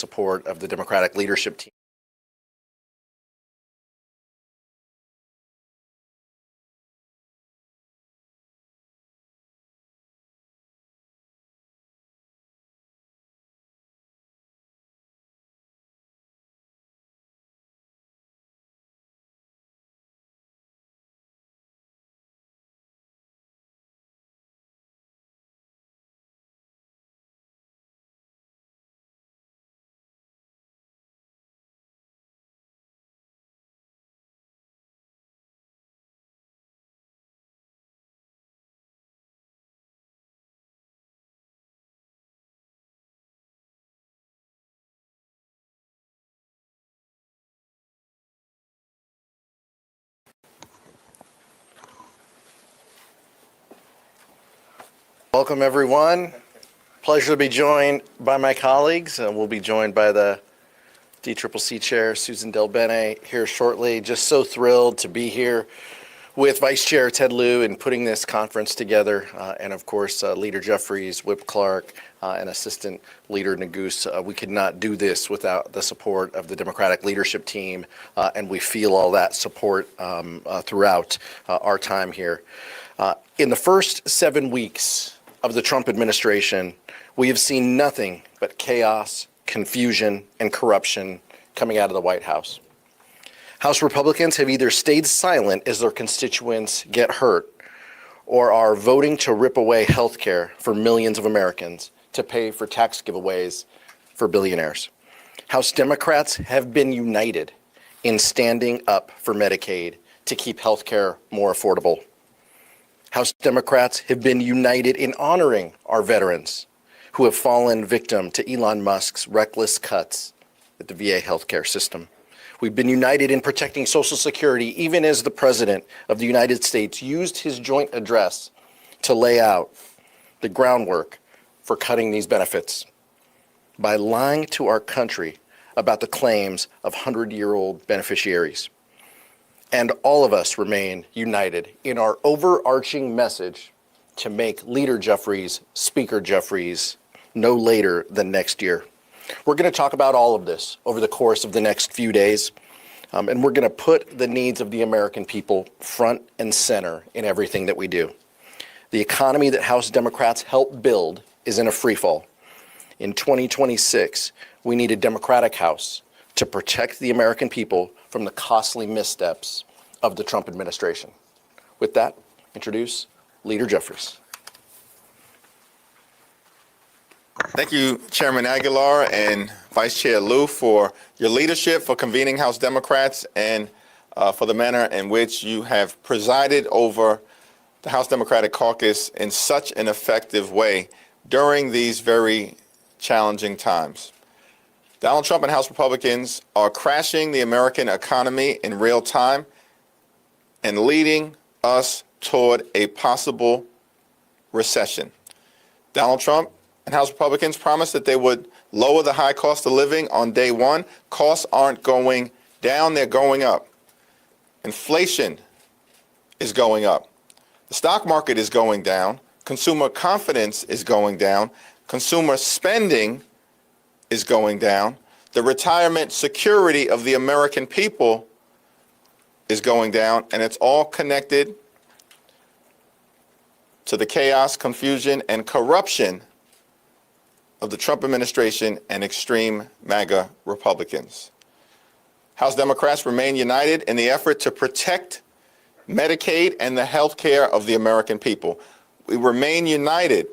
support of the Democratic leadership team. Welcome, everyone. Pleasure to be joined by my colleagues. We'll be joined by the DCCC Chair, Susan Del Bene, here shortly. Just so thrilled to be here with Vice Chair Ted Lieu in putting this conference together, and of course, Leader Jeffries, Whip Clark, and Assistant Leader Nagus. We could not do this without the support of the Democratic leadership team, and we feel all that support throughout our time here. In the first 7 weeks of the Trump administration, we have seen nothing but chaos, confusion, and corruption coming out of the White House. House Republicans have either stayed silent as their constituents get hurt, or are voting to rip away health care for millions of Americans to pay for tax giveaways for billionaires. House Democrats have been united in standing up for Medicaid to keep health care more affordable. House Democrats have been united in honoring our veterans who have fallen victim to Elon Musk's reckless cuts at the VA healthcare system. We've been united in protecting Social Security, even as the President of the United States used his joint address to lay out the groundwork for cutting these benefits by lying to our country about the claims of 100-year-old beneficiaries. And all of us remain united in our overarching message to make Leader Jeffries, Speaker Jeffries, no later than next year. We're going to talk about all of this over the course of the next few days, and we're going to put the needs of the American people front and center in everything that we do. The economy that House Democrats helped build is in a freefall. In 2026, we need a Democratic House to protect the American people from the costly missteps of the Trump administration. With that, introduce Leader Jeffries. Thank you, Chairman Aguilar and Vice Chair Lieu, for your leadership, for convening House Democrats, and for the manner in which you have presided over the House Democratic Caucus in such an effective way during these very challenging times. Donald Trump and House Republicans are crashing the American economy in real time and leading us toward a possible recession. Donald Trump and House Republicans promised that they would lower the high cost of living on day one. Costs aren't going down, they're going up. Inflation is going up. The stock market is going down. Consumer confidence is going down. Consumer spending is going down. The retirement security of the American people is going down, and it's all connected to the chaos, confusion, and corruption of the Trump administration and extreme MAGA Republicans. House Democrats remain united in the effort to protect Medicaid and the health care of the American people. We remain united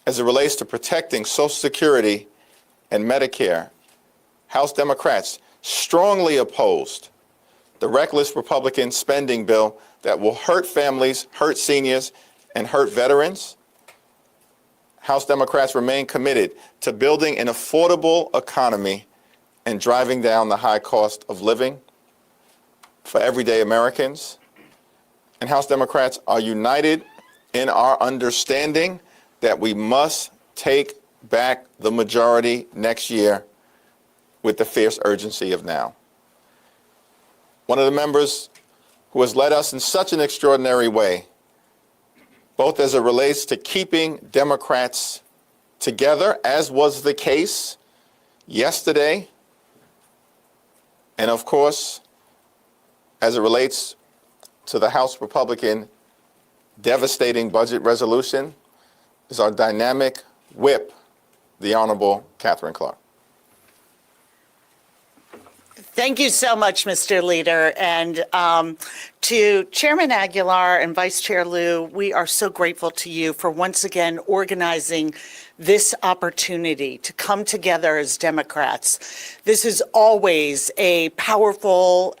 as it relates to protecting Social Security and Medicare. House Democrats strongly opposed the reckless Republican spending bill that will hurt families, hurt seniors, and hurt veterans. House Democrats remain committed to building an affordable economy and driving down the high cost of living for everyday Americans. And House Democrats are united in our understanding that we must take back the majority next year with the fierce urgency of now. One of the members who has led us in such an extraordinary way, both as it relates to keeping Democrats together, as was the case yesterday, and of course, as it relates to the House Republican devastating budget resolution, is our dynamic whip, the Honorable Catherine Clark. Thank you so much, Mr. Leader. And to Chairman Aguilar and Vice Chair Liu, we are so grateful to you for once again organizing this opportunity to come together as Democrats. This is always a powerful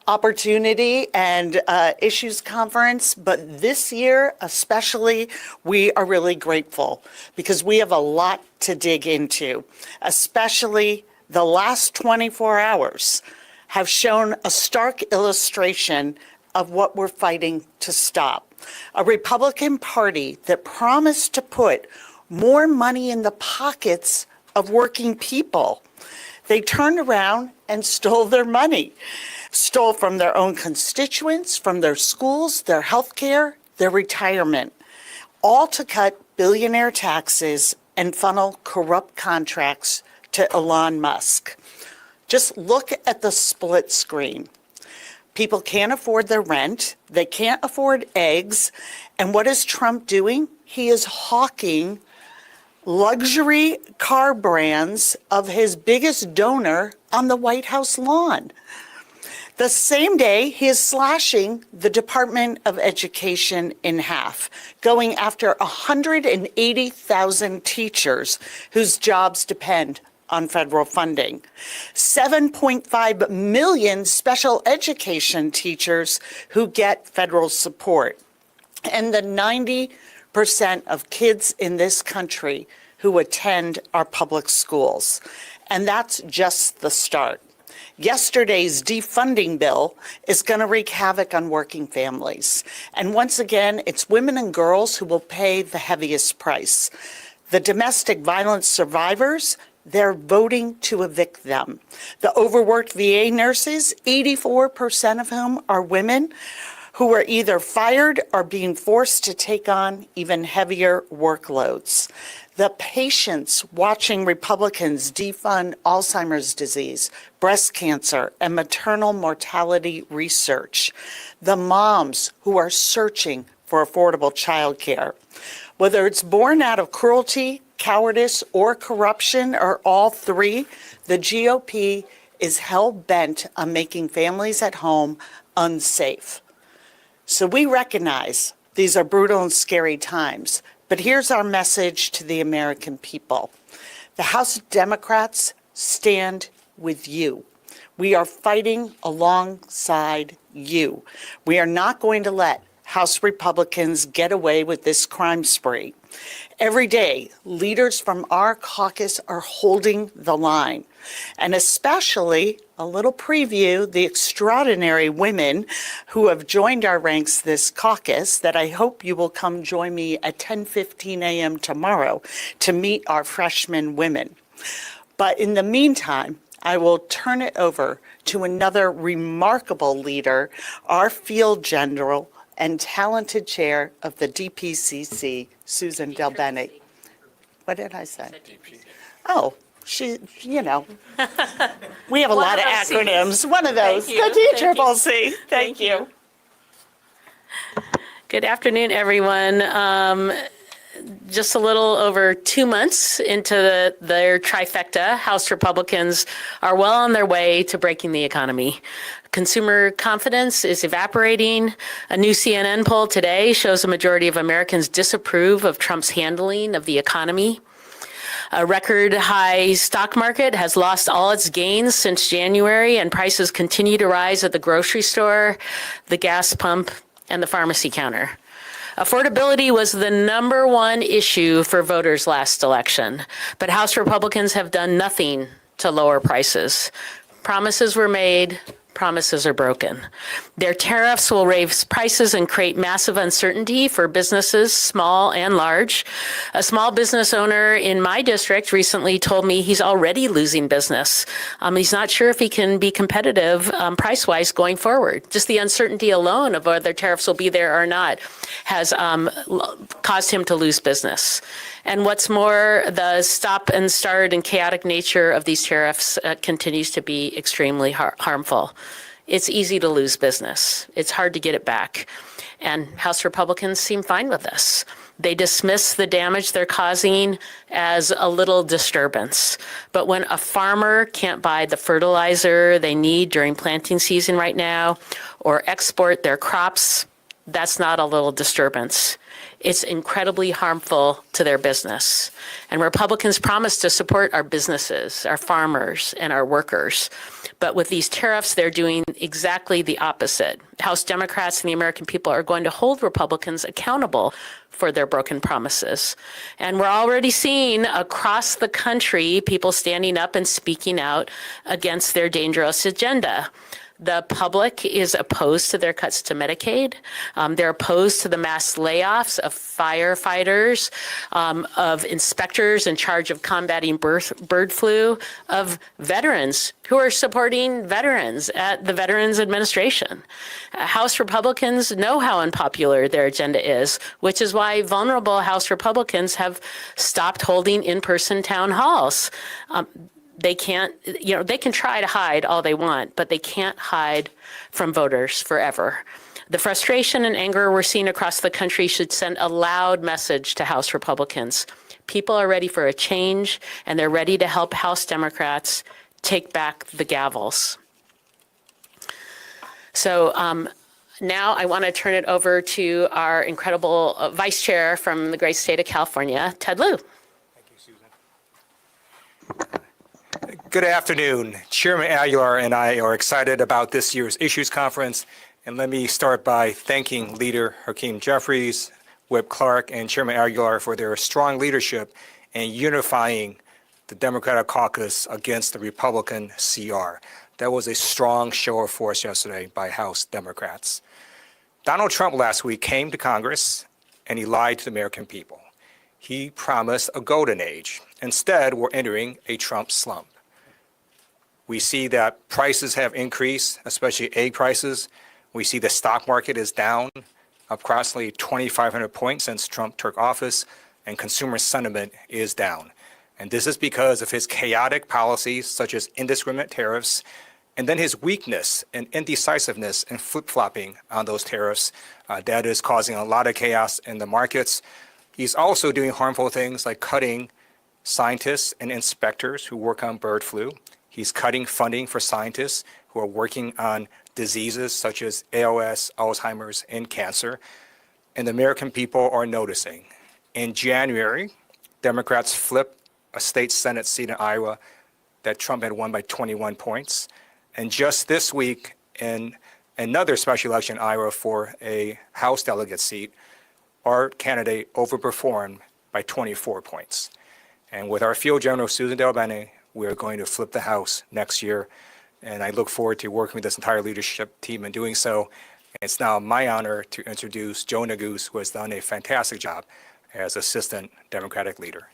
opportunity and issues conference, but this year especially, we are really grateful because we have a lot to dig into, especially the last 24 hours have shown a stark illustration of what we're fighting to stop. A Republican Party that promised to put more money in the pockets of working people. They turned around and stole their money, stole from their own constituents, from their schools, their health care, their retirement, all to cut billionaire taxes and funnel corrupt contracts to Elon Musk. Just look at the split screen. People can't afford their rent. They can't afford eggs. And what is Trump doing? He is hawking luxury car brands of his biggest donor on the White House lawn. The same day, he is slashing the Department of Education in half, going after 180,000 teachers whose jobs depend on federal funding. 7.5 million special education teachers who get federal support. And the 90% of kids in this country who attend our public schools. And that's just the start. Yesterday's defunding bill is going to wreak havoc on working families. And once again, it's women and girls who will pay the heaviest price. The domestic violence survivors, they're voting to evict them. The overworked VA nurses, 84% of whom are women, who are either fired or being forced to take on even heavier workloads. The patients watching Republicans defund Alzheimer's disease, breast cancer, and maternal mortality research. The moms who are searching for affordable childcare. Whether it's born out of cruelty, cowardice, or corruption, or all three, the GOP is hell-bent on making families at home unsafe. So we recognize these are brutal and scary times, but here's our message to the American people. The House Democrats stand with you. We are fighting alongside you. We are not going to let House Republicans get away with this crime spree. Every day, leaders from our caucus are holding the line, and especially a little preview, the extraordinary women who have joined our ranks this caucus that I hope you will come join me at 10:15 a.m. tomorrow to meet our freshman women. But in the meantime, I will turn it over to another remarkable leader, our field general and talented chair of the DPCC, Susan DelBene. What did I say? Oh, she, you know, we have a lot of acronyms. One of those, the DCCC. Thank you. Good afternoon, everyone. Just a little over 2 months into their trifecta, House Republicans are well on their way to breaking the economy. Consumer confidence is evaporating. A new CNN poll today shows a majority of Americans disapprove of Trump's handling of the economy. A record high stock market has lost all its gains since January, and prices continue to rise at the grocery store, the gas pump, and the pharmacy counter. Affordability was the #1 issue for voters last election, but House Republicans have done nothing to lower prices. Promises were made, promises are broken. Their tariffs will raise prices and create massive uncertainty for businesses, small and large. A small business owner in my district recently told me he's already losing business. He's not sure if he can be competitive price-wise going forward. Just the uncertainty alone of whether tariffs will be there or not has caused him to lose business. And what's more, the stop and start and chaotic nature of these tariffs continues to be extremely harmful. It's easy to lose business. It's hard to get it back. And House Republicans seem fine with this. They dismiss the damage they're causing as a little disturbance. But when a farmer can't buy the fertilizer they need during planting season right now, or export their crops, that's not a little disturbance. It's incredibly harmful to their business. And Republicans promise to support our businesses, our farmers, and our workers. But with these tariffs, they're doing exactly the opposite. House Democrats and the American people are going to hold Republicans accountable for their broken promises. And we're already seeing across the country people standing up and speaking out against their dangerous agenda. The public is opposed to their cuts to Medicaid. They're opposed to the mass layoffs of firefighters, of inspectors in charge of combating bird flu, of veterans who are supporting veterans at the Veterans Administration. House Republicans know how unpopular their agenda is, which is why vulnerable House Republicans have stopped holding in-person town halls. They can't, they can try to hide all they want, but they can't hide from voters forever. The frustration and anger we're seeing across the country should send a loud message to House Republicans. People are ready for a change, and they're ready to help House Democrats take back the gavels. So now I want to turn it over to our incredible Vice Chair from the great state of California, Ted Lieu. Thank you, Susan. Good afternoon. Chairman Aguilar and I are excited about this year's Issues Conference. And let me start by thanking Leader Hakeem Jeffries, Whip Clark, and Chairman Aguilar for their strong leadership in unifying the Democratic caucus against the Republican CR. That was a strong show of force yesterday by House Democrats. Donald Trump last week came to Congress and he lied to the American people. He promised a golden age. Instead, we're entering a Trump slump. We see that prices have increased, especially egg prices. We see the stock market is down approximately 2,500 points since Trump took office, and consumer sentiment is down. And this is because of his chaotic policies, such as indiscriminate tariffs, and then his weakness and indecisiveness in flip-flopping on those tariffs. That is causing a lot of chaos in the markets. He's also doing harmful things like cutting scientists and inspectors who work on bird flu. He's cutting funding for scientists who are working on diseases such as ALS, Alzheimer's, and cancer. And the American people are noticing. In January, Democrats flipped a state Senate seat in Iowa that Trump had won by 21 points. And just this week, in another special election in Iowa for a House delegate seat, our candidate overperformed by 24 points. And with our field general, Susan Delbene, we're going to flip the House next year. And I look forward to working with this entire leadership team in doing so. It's now my honor to introduce Joe Neguse, who has done a fantastic job as Assistant Democratic Leader.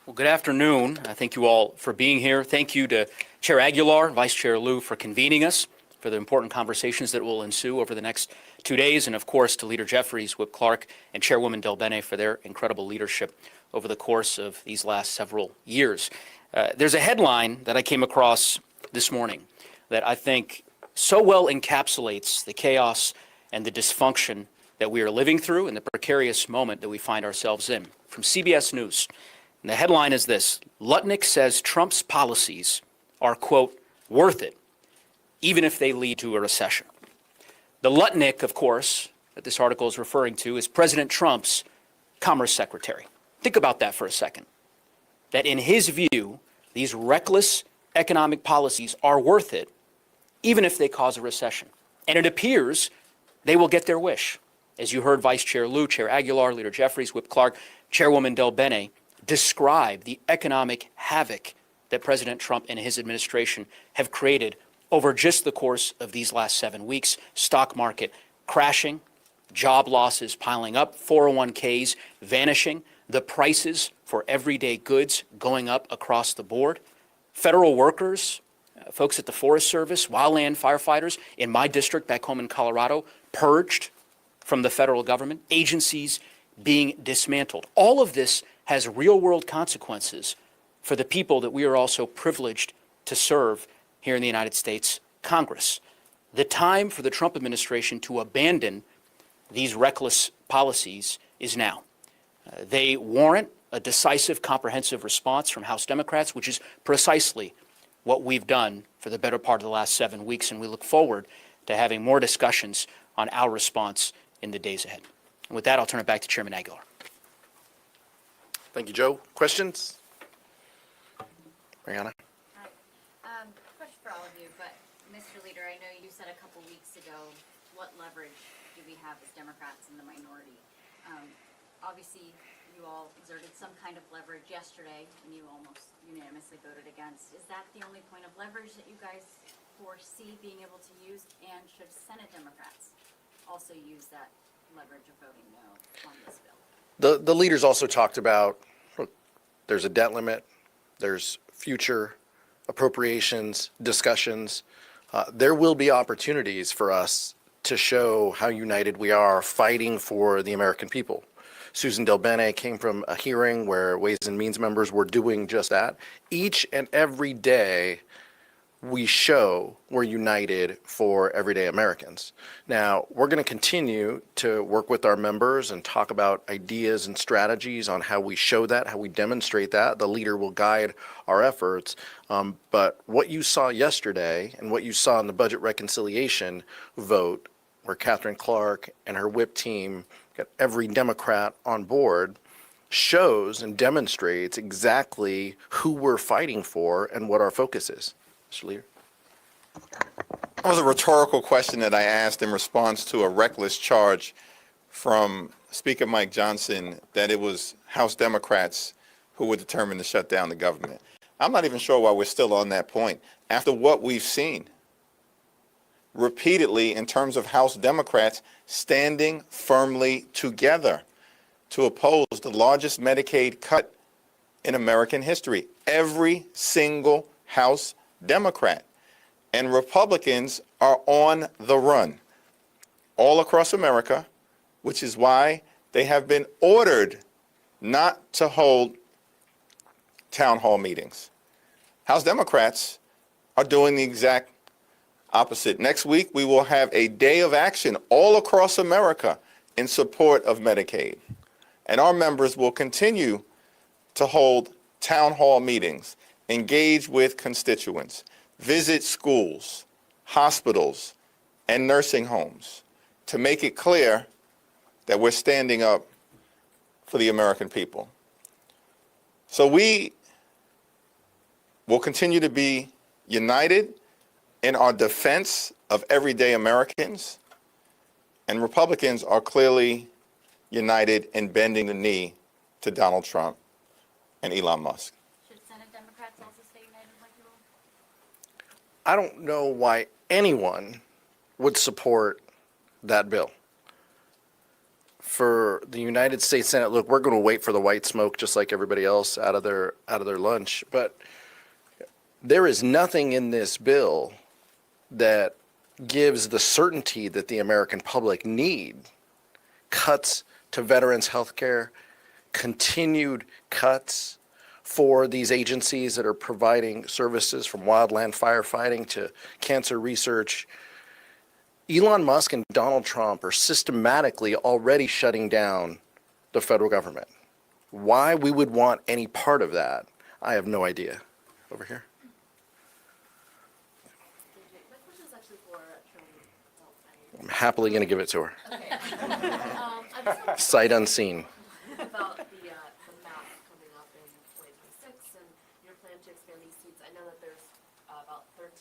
Well, good afternoon. Thank you all for being here. Thank you to Chair Aguilar, Vice Chair Lieu for convening us, for the important conversations that will ensue over the next 2 days, and of course to Leader Jeffries, Whip Clark, and Chairwoman Delbene for their incredible leadership over the course of these last several years. There's a headline that I came across this morning that I think so well encapsulates the chaos and the dysfunction that we are living through and the precarious moment that we find ourselves in. From CBS News, and the headline is this: Lutnick says Trump's policies are, quote, worth it, even if they lead to a recession. The Lutnick, of course, that this article is referring to is President Trump's Commerce Secretary. Think about that for a second. That in his view, these reckless economic policies are worth it, even if they cause a recession. And it appears they will get their wish. As you heard Vice Chair Lieu, Chair Aguilar, Leader Jeffries, Whip Clark, Chairwoman Delbene describe the economic havoc that President Trump and his administration have created over just the course of these last 7 weeks. Stock market crashing, job losses piling up, 401ks vanishing, the prices for everyday goods going up across the board. Federal workers, folks at the Forest Service, wildland firefighters in my district back home in Colorado, purged from the federal government, agencies being dismantled. All of this has real-world consequences for the people that we are also privileged to serve here in the United States Congress. The time for the Trump administration to abandon these reckless policies is now. They warrant a decisive, comprehensive response from House Democrats, which is precisely what we've done for the better part of the last 7 weeks, and we look forward to having more discussions on our response in the days ahead. And with that, I'll turn it back to Chairman Aguilar. Thank you, Joe. Questions? Mariana? Question for all of you, but Mr. Leader, I know you said a couple weeks ago, what leverage do we have as Democrats in the minority? Obviously, you all exerted some kind of leverage yesterday, and you almost unanimously voted against. Is that the only point of leverage that you guys foresee being able to use? And should Senate Democrats also use that leverage of voting no on this bill? The leaders also talked about, look, there's a debt limit, there's future appropriations, discussions. There will be opportunities for us to show how united we are fighting for the American people. Susan DelBene came from a hearing where Ways and Means members were doing just that. Each and every day, we show we're united for everyday Americans. Now, we're going to continue to work with our members and talk about ideas and strategies on how we show that, how we demonstrate that. The leader will guide our efforts. But what you saw yesterday and what you saw in the budget reconciliation vote, where Catherine Clark and her whip team got every Democrat on board, shows and demonstrates exactly who we're fighting for and what our focus is. Mr. Leader. That was a rhetorical question that I asked in response to a reckless charge from Speaker Mike Johnson that it was House Democrats who were determined to shut down the government. I'm not even sure why we're still on that point. After what we've seen repeatedly in terms of House Democrats standing firmly together to oppose the largest Medicaid cut in American history. Every single House Democrat. And Republicans are on the run all across America, which is why they have been ordered not to hold town hall meetings. House Democrats are doing the exact opposite. Next week, we will have a day of action all across America in support of Medicaid. And our members will continue to hold town hall meetings, engage with constituents, visit schools, hospitals, and nursing homes to make it clear that we're standing up for the American people. So we will continue to be united in our defense of everyday Americans, and Republicans are clearly united in bending the knee to Donald Trump and Elon Musk. Should Senate Democrats also stay united like you all? I don't know why anyone would support that bill. For the United States Senate, look, we're going to wait for the white smoke just like everybody else out of their lunch, but there is nothing in this bill that gives the certainty that the American public need. Cuts to veterans' health care, continued cuts for these agencies that are providing services from wildland firefighting to cancer research. Elon Musk and Donald Trump are systematically already shutting down the federal government. Why we would want any part of that, I have no idea. Over here. My question is actually for Chairman. I'm happily going to give it to her. Okay. I just Sight unseen. about the map coming up in 2026 and your plan to expand these seats. I know that there's about 13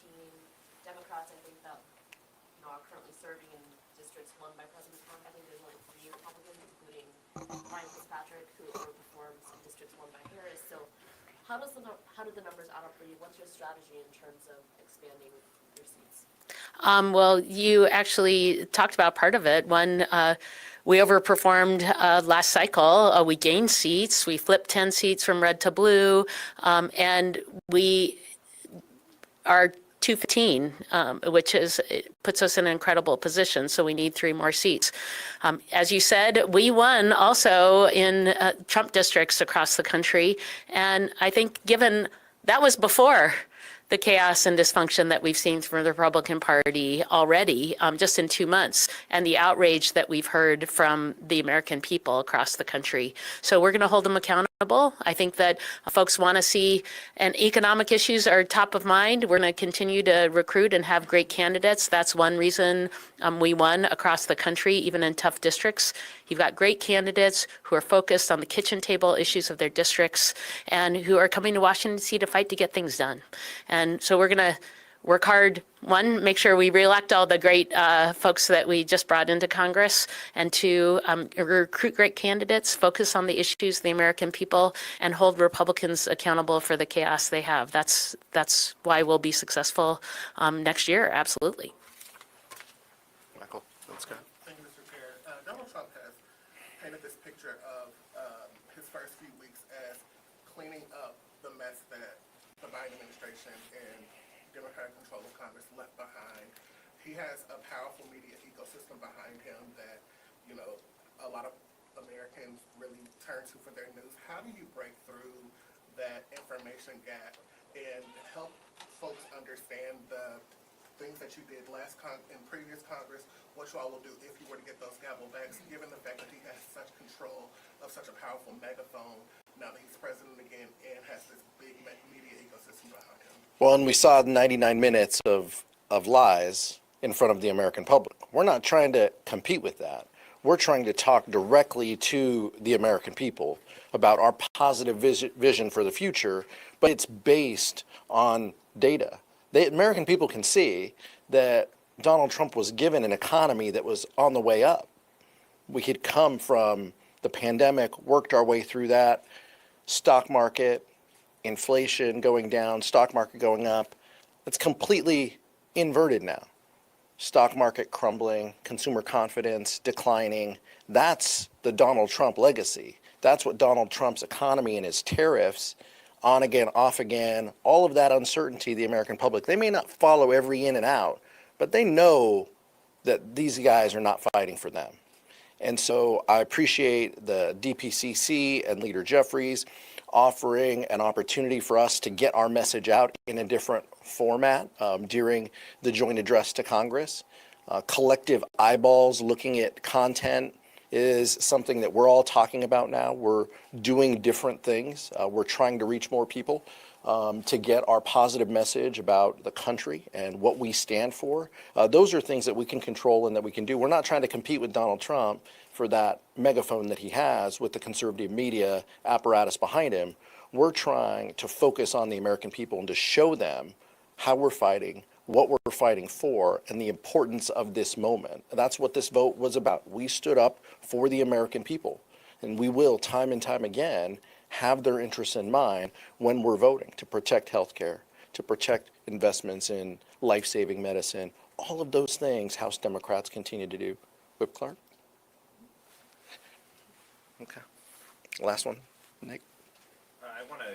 Democrats, I think, that are currently serving in districts won by President Trump. I think there's only 3 Republicans, including Brian Fitzpatrick, who overperforms in districts won by Harris. So How did the numbers add up for you? What's your strategy in terms of expanding your seats? Well, you actually talked about part of it. One, we overperformed last cycle. We gained seats. We flipped 10 seats from red to blue, and we are 215, which puts us in an incredible position. So we need 3 more seats. As you said, we won also in Trump districts across the country, and I think given that was before the chaos and dysfunction that we've seen from the Republican Party already, just in 2 months, and the outrage that we've heard from the American people across the country. So we're going to hold them accountable. I think that folks want to see, and economic issues are top of mind. We're going to continue to recruit and have great candidates. That's one reason we won across the country, even in tough districts. You've got great candidates who are focused on the kitchen table issues of their districts and who are coming to Washington, D.C. to fight to get things done. And so we're going to work hard, one, make sure we reelect all the great folks that we just brought into Congress, and two, recruit great candidates, focus on the issues of the American people, and hold Republicans accountable for the chaos they have. That's why we'll be successful next year, absolutely. Michael, let's go. Thank you, Mr. Chair. Donald Trump has painted this picture of his first few weeks as cleaning up the mess that the Biden administration and Democratic control of Congress left behind. He has a powerful media ecosystem behind him that, you know, a lot of Americans really turn to for their news. How do you break through that information gap and help folks understand the things that you did in previous Congress, what you all will do if you were to get those gavel backs, given the fact that he has such control of such a powerful megaphone now that he's president again and has this big media ecosystem behind him? Well, and we saw 99 minutes of lies in front of the American public. We're not trying to compete with that. We're trying to talk directly to the American people about our positive vision for the future, but it's based on data. The American people can see that Donald Trump was given an economy that was on the way up. We had come from the pandemic, worked our way through that, stock market, inflation going down, stock market going up. It's completely inverted now. Stock market crumbling, consumer confidence declining. That's the Donald Trump legacy. That's what Donald Trump's economy and his tariffs, on again, off again, all of that uncertainty, the American public, they may not follow every in and out, but they know that these guys are not fighting for them. And so I appreciate the DPCC and Leader Jeffries offering an opportunity for us to get our message out in a different format during the joint address to Congress. Collective eyeballs looking at content is something that we're all talking about now. We're doing different things. We're trying to reach more people to get our positive message about the country and what we stand for. Those are things that we can control and that we can do. We're not trying to compete with Donald Trump for that megaphone that he has with the conservative media apparatus behind him. We're trying to focus on the American people and to show them how we're fighting, what we're fighting for, and the importance of this moment. That's what this vote was about. We stood up for the American people, and we will, time and time again, have their interests in mind when we're voting to protect healthcare, to protect investments in life-saving medicine, all of those things House Democrats continue to do. Whip Clark? Okay. Last one, Nick. I want to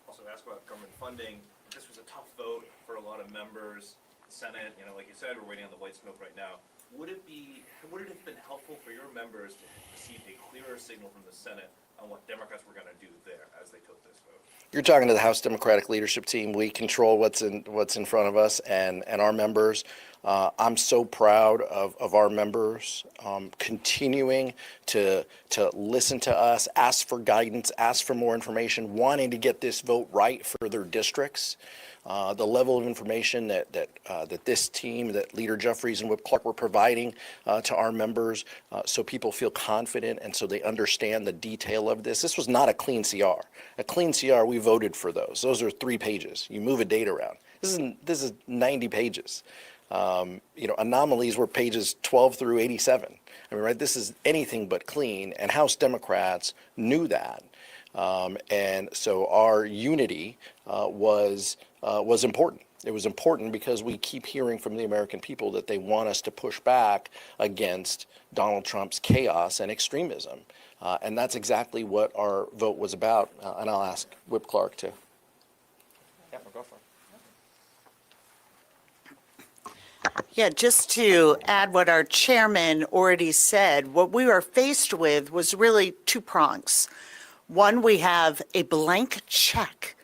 also ask about government funding. This was a tough vote for a lot of members. The Senate, you know, like you said, we're waiting on the white smoke right now. Would it have been helpful for your members to receive a clearer signal from the Senate on what Democrats were going to do there as they took this vote? You're talking to the House Democratic leadership team. We control what's in front of us and our members. I'm so proud of our members continuing to listen to us, ask for guidance, ask for more information, wanting to get this vote right for their districts. The level of information that this team, that Leader Jeffries and Whip Clark were providing to our members so people feel confident and so they understand the detail of this. This was not a clean CR. A clean CR, we voted for those. Those are 3 pages. You move a date around. This is 90 pages. Anomalies were pages 12 through 87. I mean, right, this is anything but clean, and House Democrats knew that. And so our unity was important. It was important because we keep hearing from the American people that they want us to push back against Donald Trump's chaos and extremism. And that's exactly what our vote was about. And I'll ask Whip Clark to. Yeah, go for it. Yeah, just to add what our chairman already said, what we were faced with was really two prongs. One, we have a blank check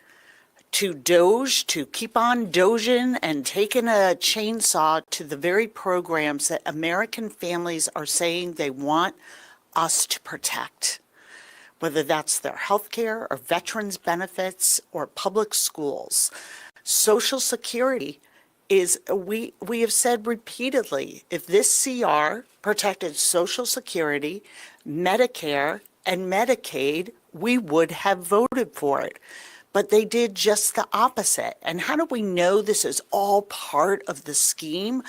to Doge, to keep on doging and taking a chainsaw to the very programs that American families are saying they want us to protect, whether that's their health care or veterans benefits or public schools. Social Security is, we have said repeatedly, if this CR protected Social Security, Medicare, and Medicaid, we would have voted for it. But they did just the opposite. And how do we know this is all part of the scheme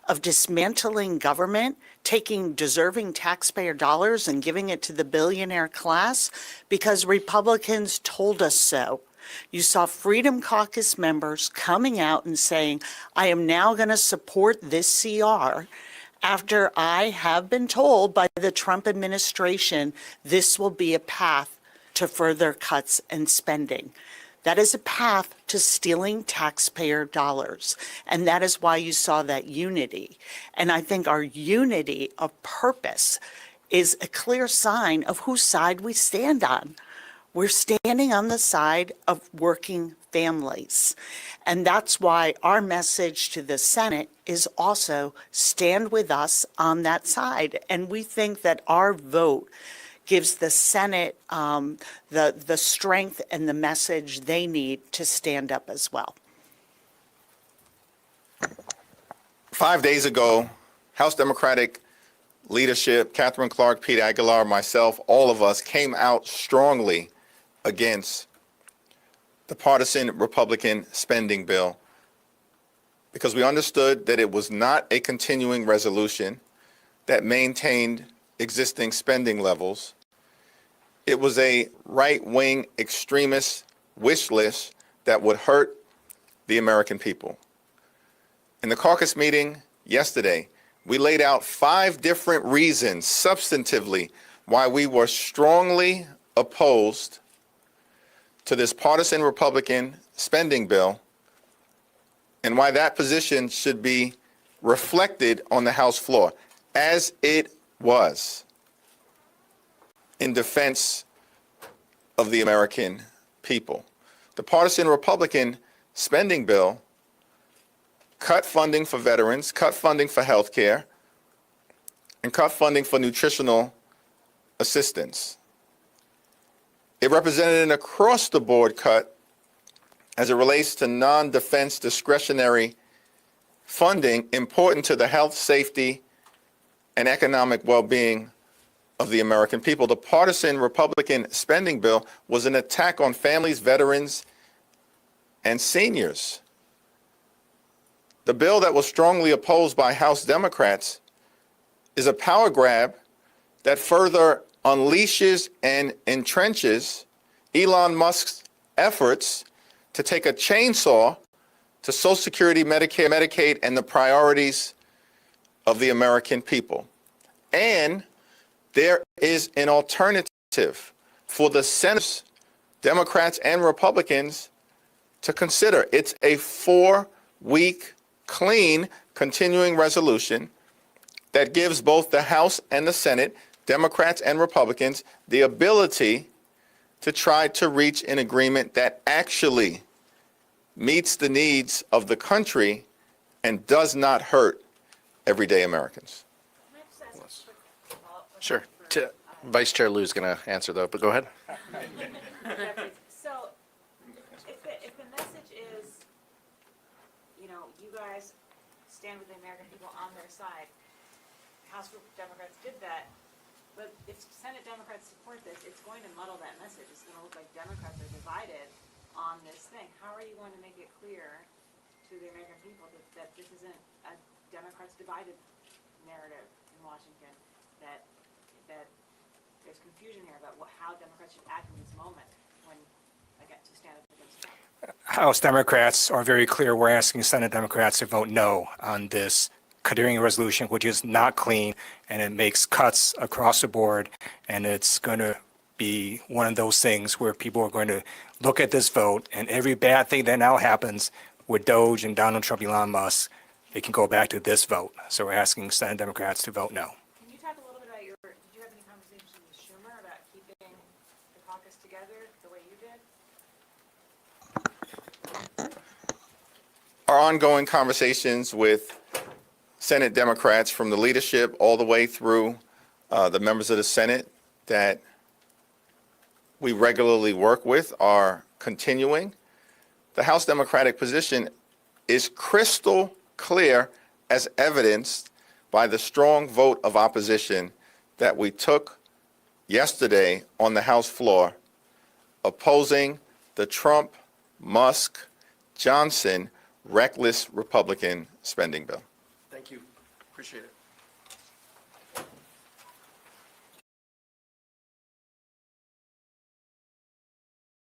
of dismantling government, taking deserving taxpayer dollars and giving it to the billionaire class? Because Republicans told us so. You saw Freedom Caucus members coming out and saying, I am now going to support this CR after I have been told by the Trump administration this will be a path to further cuts and spending. That is a path to stealing taxpayer dollars. And that is why you saw that unity. And I think our unity of purpose is a clear sign of whose side we stand on. We're standing on the side of working families. And that's why our message to the Senate is also stand with us on that side. And we think that our vote gives the Senate the strength and the message they need to stand up as well. 5 days ago, House Democratic leadership, Catherine Clark, Pete Aguilar, myself, all of us came out strongly against the partisan Republican spending bill because we understood that it was not a continuing resolution that maintained existing spending levels. It was a right-wing extremist wish list that would hurt the American people. In the caucus meeting yesterday, we laid out 5 different reasons, substantively, why we were strongly opposed to this partisan Republican spending bill and why that position should be reflected on the House floor, as it was, in defense of the American people. The partisan Republican spending bill cut funding for veterans, cut funding for health care, and cut funding for nutritional assistance. It represented an across-the-board cut as it relates to non-defense discretionary funding important to the health, safety, and economic well-being of the American people. The partisan Republican spending bill was an attack on families, veterans, and seniors. The bill that was strongly opposed by House Democrats is a power grab that further unleashes and entrenches Elon Musk's efforts to take a chainsaw to Social Security, Medicare, Medicaid, and the priorities of the American people. And there is an alternative for the senators, Democrats and Republicans, to consider. It's a 4-week, clean, continuing resolution that gives both the House and the Senate, Democrats and Republicans, the ability to try to reach an agreement that actually meets the needs of the country and does not hurt everyday Americans. Sure. Vice Chair Liu is going to answer though, but go ahead. So, if the message is, you know, you guys stand with the American people on their side, House Democrats did that, but if Senate Democrats support this, it's going to muddle that message. It's going to look like Democrats are divided on this thing. How are you going to make it clear to the American people that this isn't a Democrats divided narrative in Washington, that there's confusion here about how Democrats should act in this moment when I get to stand up against Trump. House Democrats are very clear. We're asking Senate Democrats to vote no on this continuing resolution, which is not clean, and it makes cuts across the board, and it's going to be one of those things where people are going to look at this vote, and every bad thing that now happens with Doge and Donald Trump, Elon Musk, they can go back to this vote. So we're asking Senate Democrats to vote no. Can you talk a little bit about did you have any conversations with Schumer about keeping the caucus together the way you did? Our ongoing conversations with Senate Democrats, from the leadership all the way through the members of the Senate that we regularly work with, are continuing. The House Democratic position is crystal clear, as evidenced by the strong vote of opposition that we took yesterday on the House floor, opposing the Trump, Musk, Johnson reckless Republican spending bill. Thank you. Appreciate it.